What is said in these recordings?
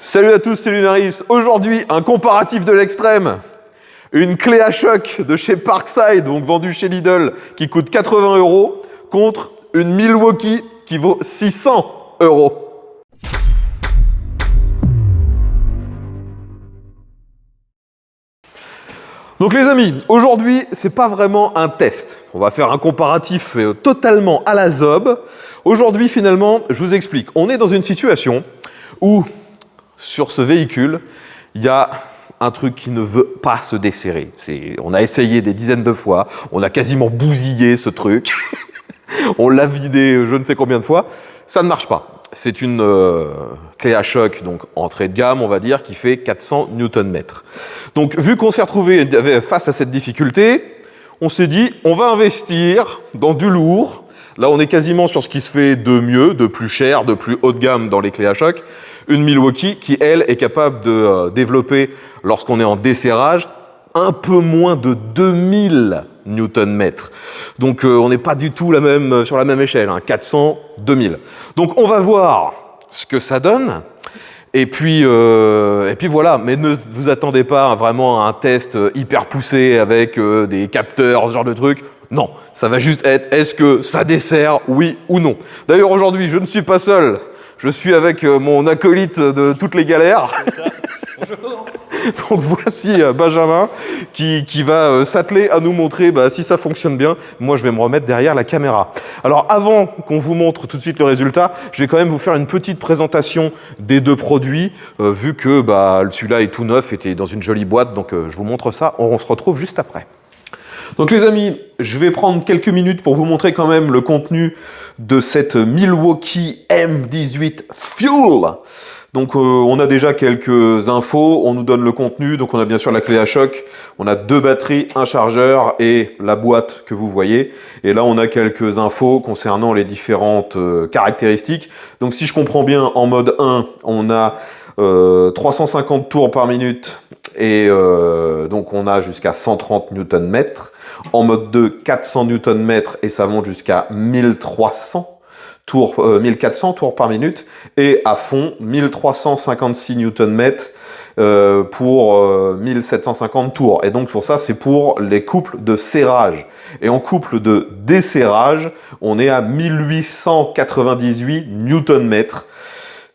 Salut à tous, c'est Lunaris. Aujourd'hui, un comparatif de l'extrême. Une clé à choc de chez Parkside, donc vendue chez Lidl, qui coûte 80 € contre une Milwaukee qui vaut 600 €. Donc les amis, aujourd'hui, c'est pas vraiment un test. On va faire un comparatif totalement à la zob. Aujourd'hui, finalement, je vous explique. On est dans une situation où, sur ce véhicule, il y a un truc qui ne veut pas se desserrer. On a essayé des dizaines de fois, on a quasiment bousillé ce truc. On l'a vidé je ne sais combien de fois. Ça ne marche pas. C'est une clé à choc, donc entrée de gamme, on va dire, qui fait 400 Nm. Donc, vu qu'on s'est retrouvé face à cette difficulté, on s'est dit, on va investir dans du lourd. Là, on est quasiment sur ce qui se fait de mieux, de plus cher, de plus haut de gamme dans les clés à choc. Une Milwaukee qui, elle, est capable de développer, lorsqu'on est en desserrage, un peu moins de 2000 Nm. Donc, on n'est pas du tout sur la même échelle, 400, 2000. Donc, on va voir ce que ça donne. Et puis voilà, mais ne vous attendez pas vraiment à un test hyper poussé avec des capteurs, ce genre de truc. Non, ça va juste être, est-ce que ça dessert, oui ou non. D'ailleurs, aujourd'hui, je ne suis pas seul. Je suis avec mon acolyte de toutes les galères. Bonjour. Donc voici Benjamin qui va s'atteler à nous montrer si ça fonctionne bien. Moi, je vais me remettre derrière la caméra. Alors, avant qu'on vous montre tout de suite le résultat, je vais quand même vous faire une petite présentation des deux produits, vu que celui-là est tout neuf, était dans une jolie boîte. Donc, je vous montre ça. On se retrouve juste après. Donc les amis, je vais prendre quelques minutes pour vous montrer quand même le contenu de cette Milwaukee M18 Fuel. Donc on a déjà quelques infos, on nous donne le contenu, donc on a bien sûr la clé à choc, on a 2 batteries, un chargeur et la boîte que vous voyez. Et là on a quelques infos concernant les différentes caractéristiques. Donc si je comprends bien, en mode 1, on a 350 tours par minute et donc on a jusqu'à 130 Nm. En mode 2, 400 Nm et ça monte jusqu'à 1400 tours par minute. Et à fond, 1356 Nm pour 1750 tours. Et donc pour ça, c'est pour les couples de serrage. Et en couple de desserrage, on est à 1898 Nm.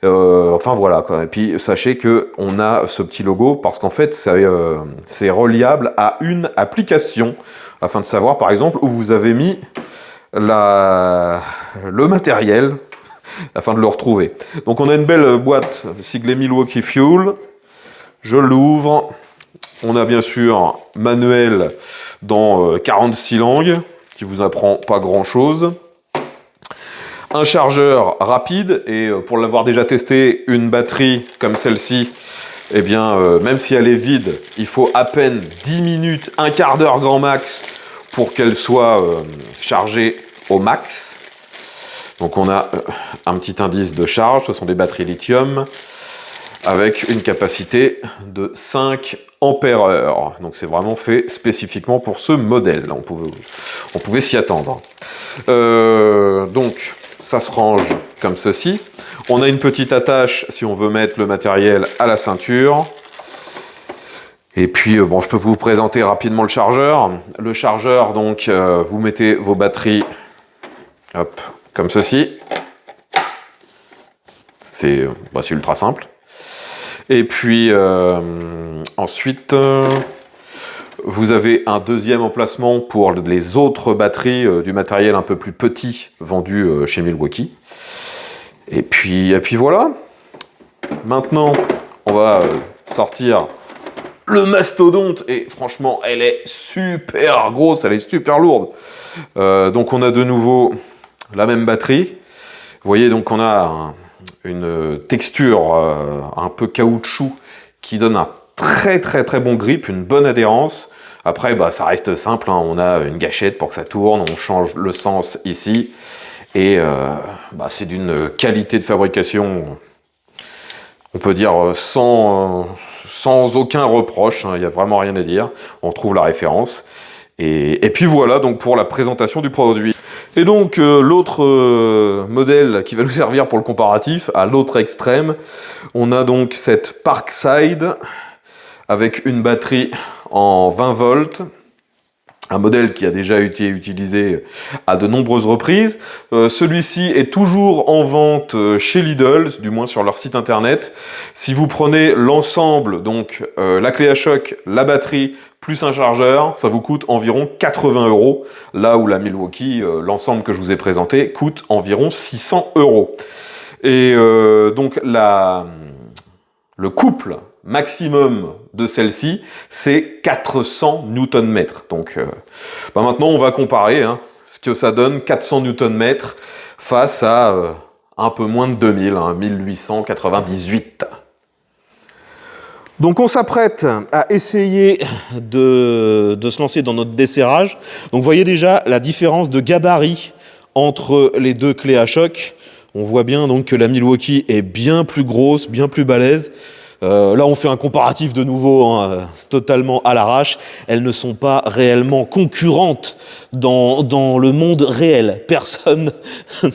Enfin voilà quoi. Et puis sachez que on a ce petit logo parce qu'en fait c'est reliable à une application afin de savoir par exemple où vous avez mis le matériel afin de le retrouver. Donc on a une belle boîte siglée Milwaukee Fuel. Je l'ouvre. On a bien sûr manuel dans 46 langues qui vous apprend pas grand chose. Un chargeur rapide et pour l'avoir déjà testé, une batterie comme celle-ci, eh bien, même si elle est vide, il faut à peine 10 minutes, un quart d'heure grand max pour qu'elle soit chargée au max. Donc on a un petit indice de charge, ce sont des batteries lithium avec une capacité de 5 ampères-heure. Donc c'est vraiment fait spécifiquement pour ce modèle. On pouvait s'y attendre. Donc ça se range comme ceci. On a une petite attache si on veut mettre le matériel à la ceinture. Et puis, bon, je peux vous présenter rapidement le chargeur. Le chargeur, donc, vous mettez vos batteries, hop, comme ceci. C'est ultra simple. Et puis, ensuite, vous avez un deuxième emplacement pour les autres batteries du matériel un peu plus petit vendu chez Milwaukee. Et puis voilà. Maintenant, on va sortir le mastodonte. Et franchement, elle est super grosse, elle est super lourde. Donc on a de nouveau la même batterie. Vous voyez, donc on a une texture un peu caoutchouc qui donne un très bon grip, une bonne adhérence. Après, ça reste simple, on a une gâchette pour que ça tourne, on change le sens ici. Et c'est d'une qualité de fabrication, on peut dire sans aucun reproche, il n'y a vraiment rien à dire. On trouve la référence. Et puis voilà donc pour la présentation du produit. Et donc, l'autre modèle qui va nous servir pour le comparatif, à l'autre extrême, on a donc cette Parkside avec une batterie en 20 volts, un modèle qui a déjà été utilisé à de nombreuses reprises. Celui-ci est toujours en vente chez Lidl, du moins sur leur site internet. Si vous prenez l'ensemble, donc la clé à choc, la batterie, plus un chargeur, ça vous coûte environ 80 €, là où la Milwaukee, l'ensemble que je vous ai présenté, coûte environ 600 €. Et donc le couple maximum de celle-ci, c'est 400 Nm. Donc maintenant, on va comparer ce que ça donne, 400 Nm face à un peu moins de 2000, 1898. Donc on s'apprête à essayer de se lancer dans notre desserrage. Donc vous voyez déjà la différence de gabarit entre les deux clés à choc. On voit bien donc que la Milwaukee est bien plus grosse, bien plus balèze. Là, on fait un comparatif de nouveau, totalement à l'arrache. Elles ne sont pas réellement concurrentes dans le monde réel. Personne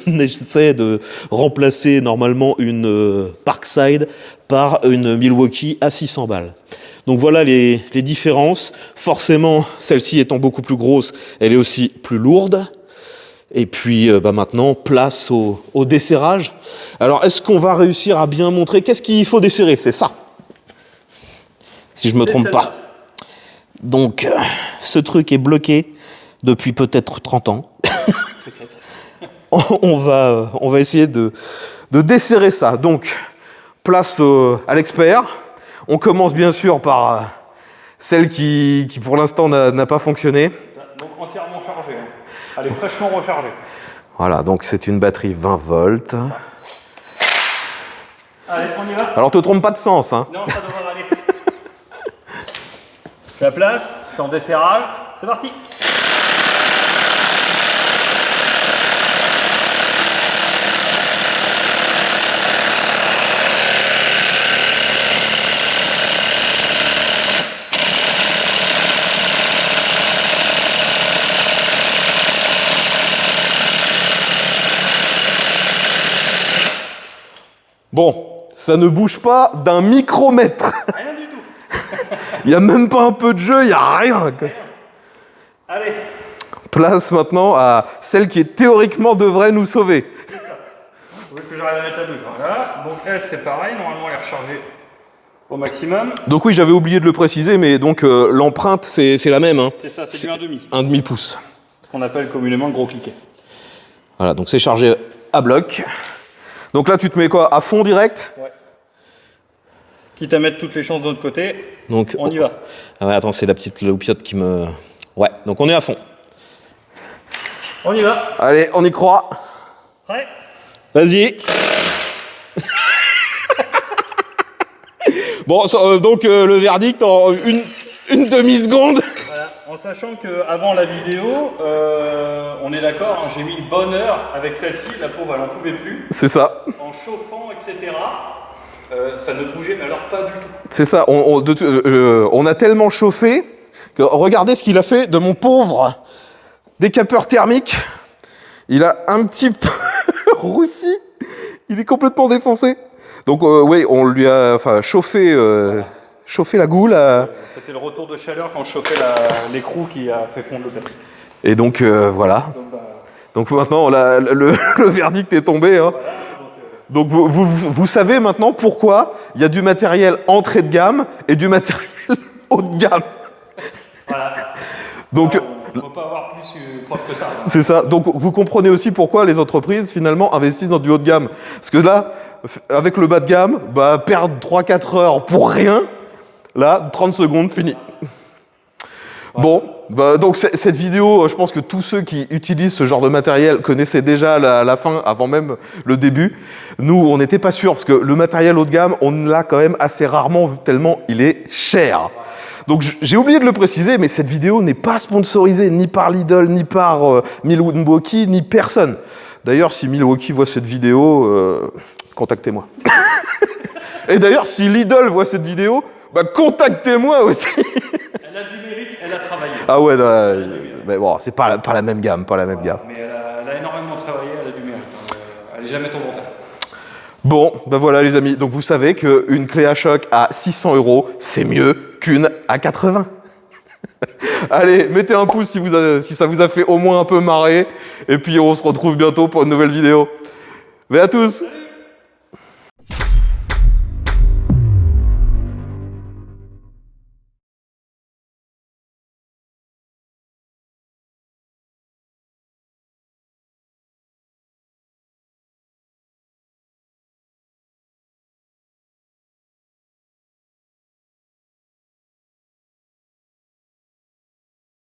n'essaie de remplacer normalement une Parkside par une Milwaukee à 600 balles. Donc voilà les différences. Forcément, celle-ci étant beaucoup plus grosse, elle est aussi plus lourde. Et puis maintenant, place au desserrage. Alors, est-ce qu'on va réussir à bien montrer? Qu'est-ce qu'il faut desserrer? C'est ça. Si je me trompe pas. Donc, ce truc est bloqué depuis peut-être 30 ans. on va essayer de desserrer ça. Donc, place à l'expert. On commence bien sûr par celle qui pour l'instant n'a pas fonctionné. Donc, entièrement chargée. Elle est fraîchement rechargée. Voilà, donc c'est une batterie 20 volts. Allez, on y va. Alors, te trompe pas de sens, hein. Non, ça devrait aller. Je la place, je suis en desserrage. C'est parti. Bon, ça ne bouge pas d'un micromètre. Rien du tout. Il n'y a même pas un peu de jeu, il n'y a rien. Allez. Place maintenant à celle qui théoriquement devrait nous sauver. Vous voulez que j'arrive à mettre la douche? Voilà. Donc elle, c'est pareil. Normalement, elle est rechargée au maximum. Donc oui, j'avais oublié de le préciser, mais donc l'empreinte, c'est la même. C'est ça, c'est du 1,5. Un demi-pouce. Ce qu'on appelle communément le gros cliquet. Voilà, donc c'est chargé à bloc. Donc là, tu te mets quoi? À fond direct? Ouais. Quitte à mettre toutes les chances de notre côté, Donc, on y va. Ah ouais, attends, c'est la petite loupiote qui me... Ouais, donc on est à fond. On y va. Allez, on y croit. Prêt? Vas-y. Bon, donc le verdict en une demi-seconde. Voilà. En sachant qu'avant la vidéo, on est d'accord, j'ai mis une bonne heure avec celle-ci, la pauvre elle n'en pouvait plus. C'est ça. En chauffant, etc. Ça ne bougeait, mais alors pas du tout. C'est ça. On a tellement chauffé que regardez ce qu'il a fait de mon pauvre décapeur thermique. Il a un petit peu roussi. Il est complètement défoncé. Donc oui, on lui a chauffé la goule. C'était le retour de chaleur quand je chauffais l'écrou qui a fait fondre le plastique. Et donc voilà. Donc maintenant le verdict est tombé. Hein. Voilà, donc vous savez maintenant pourquoi il y a du matériel entrée de gamme et du matériel haut de gamme. voilà. Donc On ne peut pas avoir plus preuve que ça. c'est ça. Donc vous comprenez aussi pourquoi les entreprises finalement investissent dans du haut de gamme. Parce que là, avec le bas de gamme, perdre 3-4 heures pour rien, là, 30 secondes, fini. Ouais. Bon, donc cette vidéo, je pense que tous ceux qui utilisent ce genre de matériel connaissaient déjà la fin avant même le début. Nous, on n'était pas sûrs parce que le matériel haut de gamme, on l'a quand même assez rarement vu tellement il est cher. Donc j'ai oublié de le préciser, mais cette vidéo n'est pas sponsorisée ni par Lidl, ni par Milwaukee, ni personne. D'ailleurs, si Milwaukee voit cette vidéo, contactez-moi. Et d'ailleurs, si Lidl voit cette vidéo, contactez-moi aussi. Elle a du mérite, elle a travaillé. Ah ouais, mais bon, c'est pas la même gamme, pas la même gamme. Mais jamais ton mental. Bon, ben voilà les amis, donc vous savez qu'une clé à choc à 600 €, c'est mieux qu'une à 80. Allez, mettez un pouce si ça vous a fait au moins un peu marrer, et puis on se retrouve bientôt pour une nouvelle vidéo. Mais à tous!